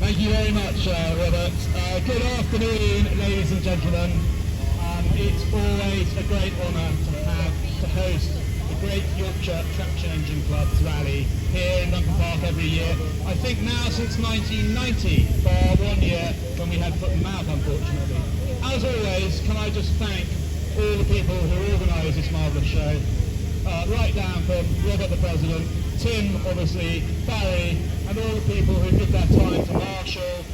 Thank you very much, Robert. Good afternoon, ladies and gentlemen. It's always a great honour to host the Great Yorkshire Traction Engine Club's rally here in Duncombe Park every year. I think now since 1990, bar 1 year when we had foot and mouth, unfortunately. As always, can I just thank all the people who organise this marvellous show, right down from Robert the President, Tim, obviously, Barry, and all the people who give their time to marshal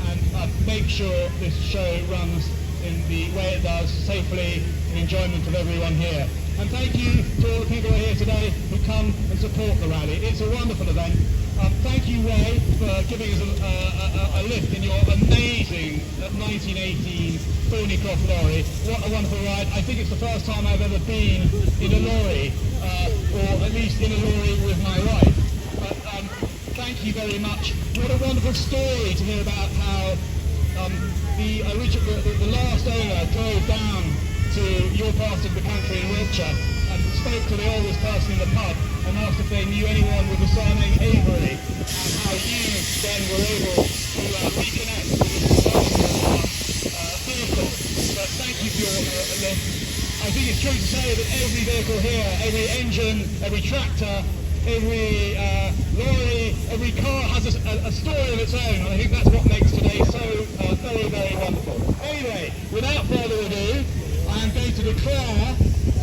and make sure this show runs in the way it does, safely, in enjoyment of everyone here. And thank you to all the people who are here today who come and support the rally. It's a wonderful event. Thank you, Ray, for giving us a lift in your amazing 1918 Thornycroft lorry. What a wonderful ride. I think it's the first time I've ever been in a lorry, or at least in a lorry with my wife. But thank you very much. What a wonderful story to hear about how the last owner drove down to your part of the country in Wiltshire and spoke to the oldest person in the pub and asked if they knew anyone with the surname Avery, and how you then were able to reconnect with this vehicle. But thank you for your lift. I think it's true to say that every vehicle here, every engine, every tractor, every lorry, every car has a story of its own, and I think that's what makes today so very, very wonderful. Anyway, without further ado, I am going to declare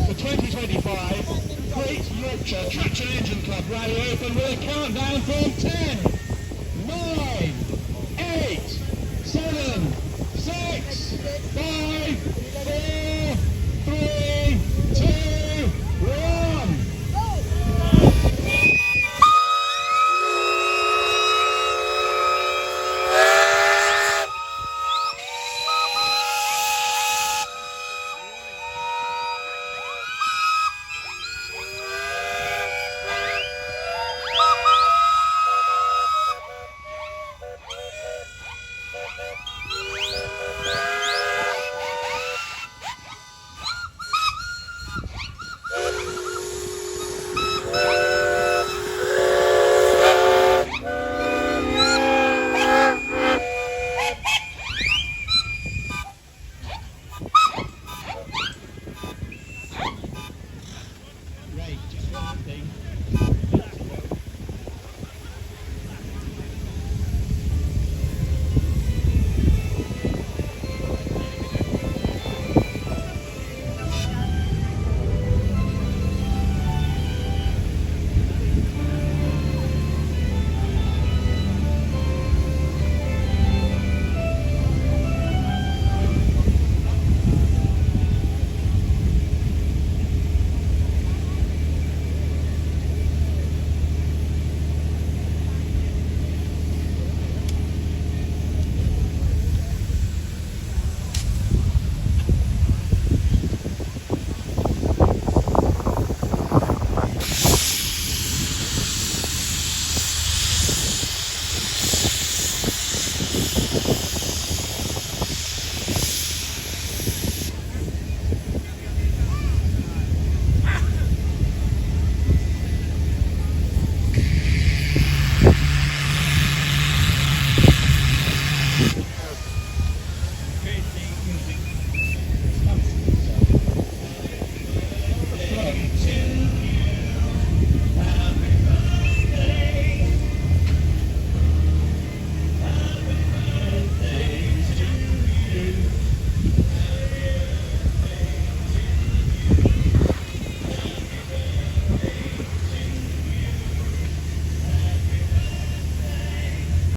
the 2025 Great Yorkshire Traction Engine Club Rally open with a countdown from 10.